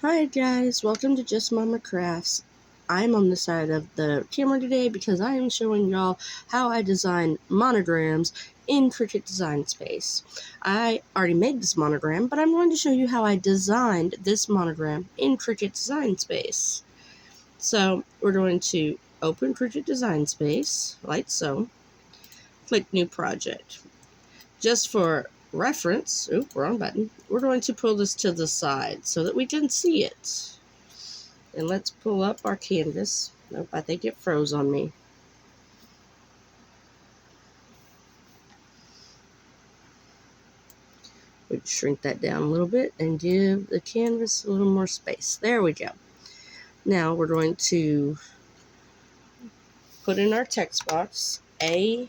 Hi guys, welcome to Just Mama Crafts. I'm on the side of the camera today because I am showing y'all how I design monograms in Cricut Design Space. I already made this monogram, but I'm going to show you how I designed this monogram in Cricut Design Space. So we're going to open Cricut Design Space, like so. Click New Project. Just for reference, wrong button, we're going to pull this to the side so that we can see it. And let's pull up our canvas. Nope, I think it froze on me. We shrink that down a little bit and give the canvas a little more space. There we go. Now we're going to put in our text box AVN.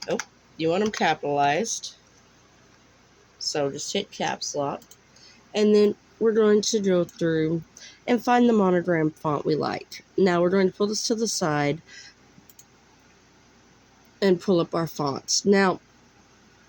Oh, you want them capitalized. So just hit caps lock. And then we're going to go through and find the monogram font we like. Now we're going to pull this to the side and pull up our fonts. Now,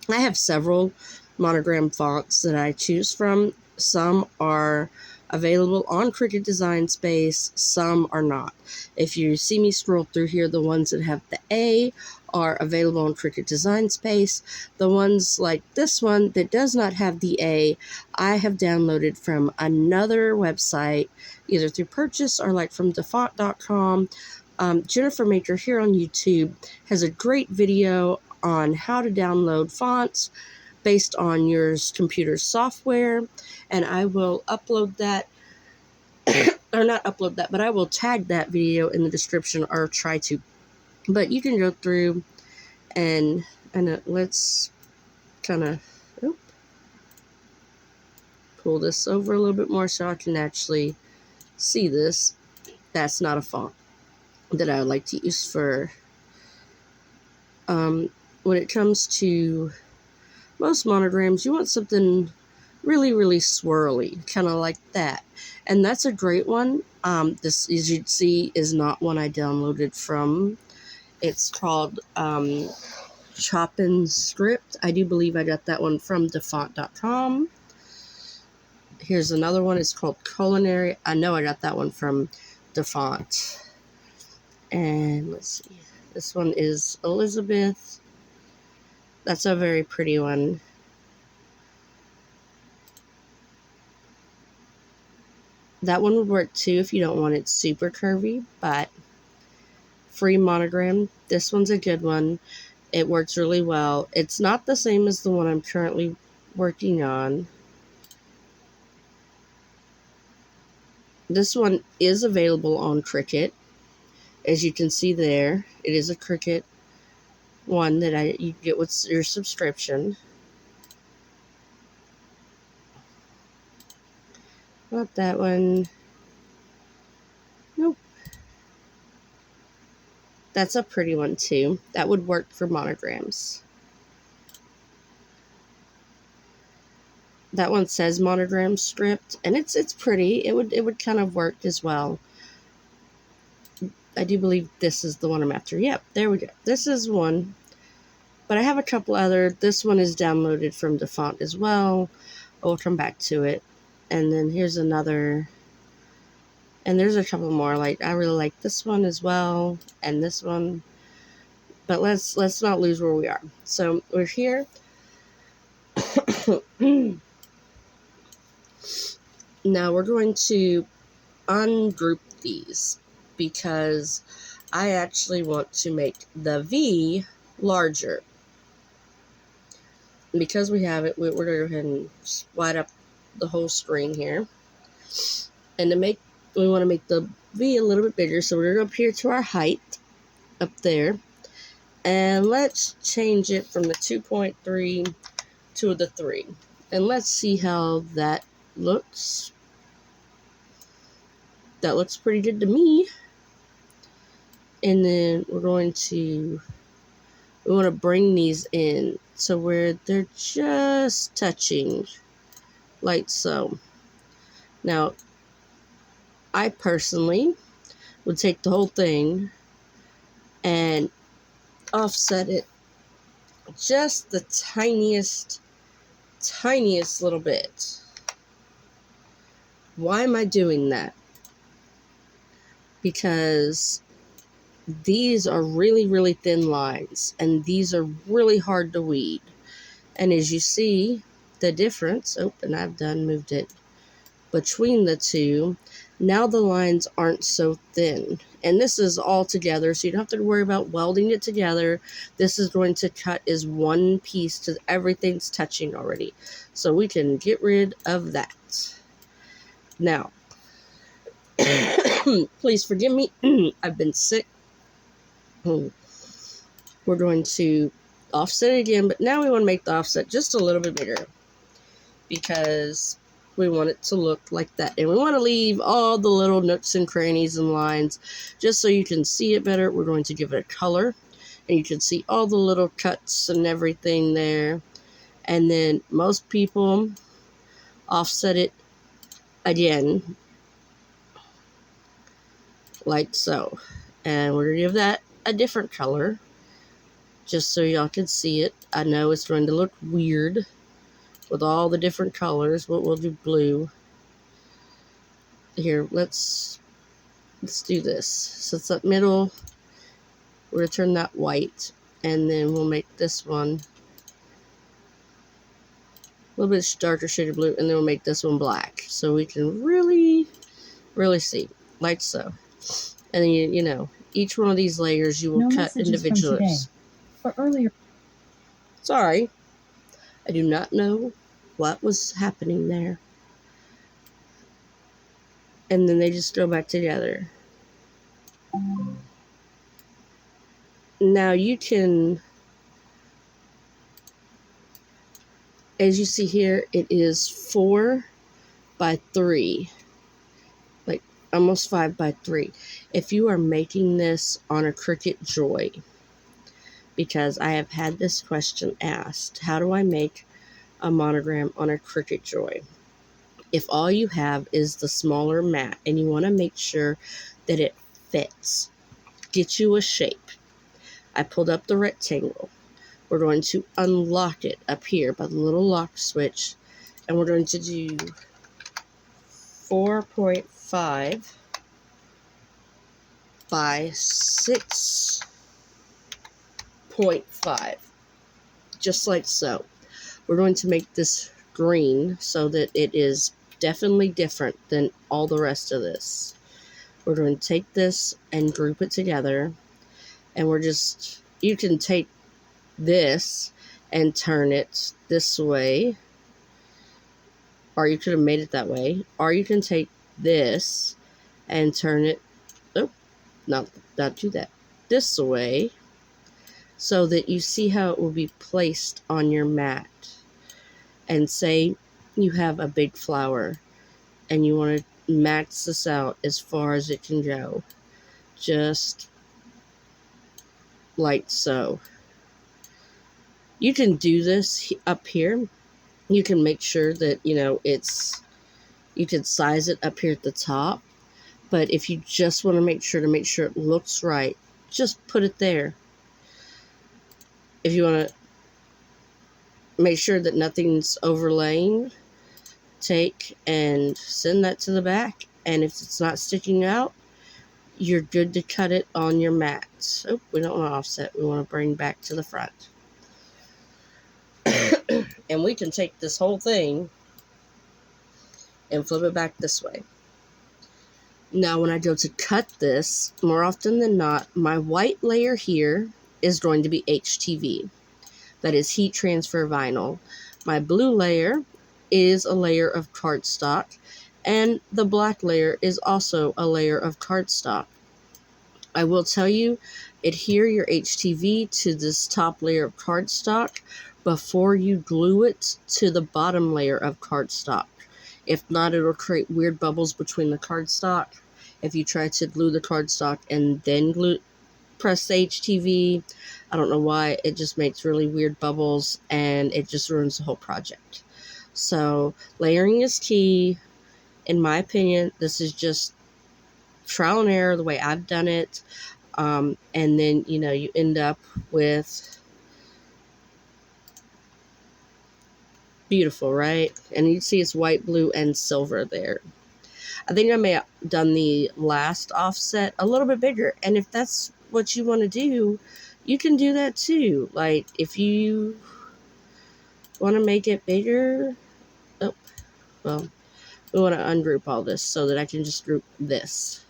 I have several monogram fonts that I choose from. Some are available on Cricut Design Space, some are not. If you see me scroll through here, the ones that have the A are available on Cricut Design Space. The ones like this one that does not have the A, I have downloaded from another website, either through purchase or like from defont.com. Jennifer Maker here on YouTube has a great video on how to download fonts based on your computer's software, and I will upload that, or not upload that, but I will tag that video in the description, or try to. But you can go through and let's kind of pull this over a little bit more so I can actually see this. That's not a font that I would like to use for when it comes to most monograms. You want something really, really swirly, kind of like that. And that's a great one. This, as you'd see, is not one I downloaded from. It's called Chop and Script. I do believe I got that one from defont.com. Here's another one. It's called Culinary. I know I got that one from Defont. And let's see. This one is Elizabeth. That's a very pretty one. That one would work too if you don't want it super curvy, but free monogram. This one's a good one. It works really well. It's not the same as the one I'm currently working on. This one is available on Cricut. As you can see there, it is a Cricut one that you get with your subscription. Not that one. Nope. That's a pretty one too. That would work for monograms. That one says monogram script, and it's pretty. It would kind of work as well. I do believe this is the one I'm after. Yep, there we go. This is one. But I have a couple other. This one is downloaded from Defont as well. I'll come back to it. And then here's another. And there's a couple more. Like, I really like this one as well, and this one. But let's not lose where we are. So we're here. Now we're going to ungroup these because I actually want to make the V larger. And because we have it, we're going to go ahead and wide up the whole screen here. And we want to make the V a little bit bigger, so we're going to go up here to our height, up there. And let's change it from the 2.3 to the 3. And let's see how that looks. That looks pretty good to me. And then we want to bring these in so where they're just touching, like so. Now, I personally would take the whole thing and offset it just the tiniest little bit. Why am I doing that? Because these are really, really thin lines, and these are really hard to weed. And as you see the difference, oh, and I've moved it between the two, now the lines aren't so thin. And this is all together, so you don't have to worry about welding it together. This is going to cut as one piece to everything's touching already. So we can get rid of that. Now, please forgive me. I've been sick. We're going to offset it again, but now we want to make the offset just a little bit bigger because we want it to look like that. And we want to leave all the little nooks and crannies and lines just so you can see it better. We're going to give it a color, and you can see all the little cuts and everything there. And then most people offset it again like so. And we're going to give that a different color just so y'all can see it. I know it's going to look weird with all the different colors, but we'll do blue. Here, let's do this. So it's that middle, we're going to turn that white, and then we'll make this one a little bit darker shade of blue, and then we'll make this one black so we can really, really see, like so. And then, you know, each one of these layers you will cut individually. For earlier. Sorry, I do not know what was happening there. And then they just go back together. Now you can, as you see here, it is 4 by 3, like almost 5 by 3. If you are making this on a Cricut Joy, because I have had this question asked, how do I make a monogram on a Cricut Joy? If all you have is the smaller mat and you want to make sure that it fits, get you a shape. I pulled up the rectangle. We're going to unlock it up here by the little lock switch, and we're going to do 4.5 by 6.5, just like so. We're going to make this green so that it is definitely different than all the rest of this. We're going to take this and group it together, and you can take this and turn it this way, or you could have made it that way, or you can take this and turn it, not do that, this way, so that you see how it will be placed on your mat. And say you have a big flower and you want to max this out as far as it can go, just like so. You can do this up here. You can make sure that, you know, you can size it up here at the top, but if you just want to make sure it looks right, just put it there. If you want to make sure that nothing's overlaying, take and send that to the back, and if it's not sticking out, you're good to cut it on your mat. Oh, we don't want to offset, we want to bring back to the front. And we can take this whole thing and flip it back this way. Now when I go to cut this, more often than not, my white layer here is going to be HTV. That is heat transfer vinyl. My blue layer is a layer of cardstock, and the black layer is also a layer of cardstock. I will tell you, adhere your HTV to this top layer of cardstock before you glue it to the bottom layer of cardstock. If not, it'll create weird bubbles between the cardstock. If you try to glue the cardstock and then press the HTV, I don't know why, it just makes really weird bubbles and it just ruins the whole project. So layering is key. In my opinion, this is just trial and error the way I've done it. And then, you know, you end up with beautiful, right? And you see it's white, blue, and silver there. I think I may have done the last offset a little bit bigger. And if that's what you want to do, you can do that too. Like, if you want to make it bigger, oh, well, we want to ungroup all this so that I can just group this.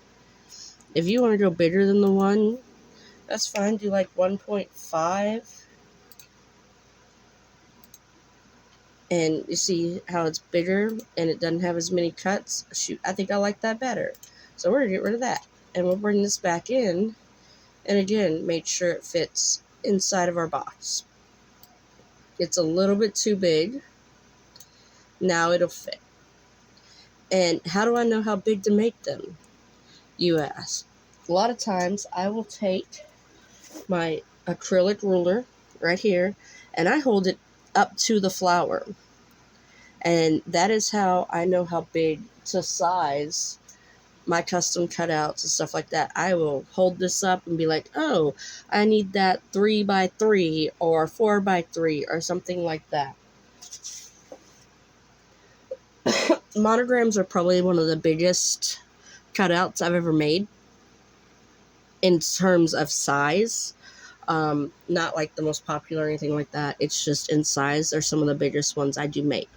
If you want to go bigger than the one, that's fine. Do like 1.5. And you see how it's bigger and it doesn't have as many cuts? Shoot, I think I like that better. So we're going to get rid of that. And we'll bring this back in. And again, make sure it fits inside of our box. It's a little bit too big. Now it'll fit. And how do I know how big to make them, you ask? A lot of times I will take my acrylic ruler right here and I hold it up to the flower. And that is how I know how big to size my custom cutouts and stuff like that. I will hold this up and be like, oh, I need that 3x3 or 4x3 or something like that. Monograms are probably one of the biggest cutouts I've ever made in terms of size. Not like the most popular or anything like that. It's just in size. They're some of the biggest ones I do make.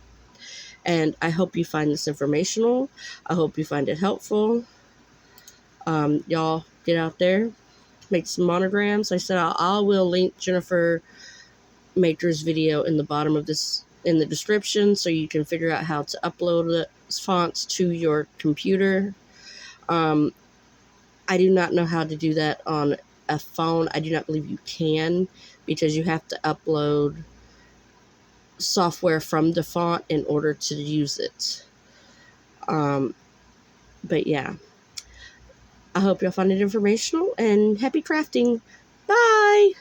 And I hope you find this informational. I hope you find it helpful. Y'all get out there, make some monograms. Like I said, I will link Jennifer Maker's video in the bottom of this, in the description, so you can figure out how to upload the fonts to your computer. I do not know how to do that on a phone. I do not believe you can, because you have to upload software from the font in order to use it. But yeah, I hope y'all find it informational, and happy crafting. Bye!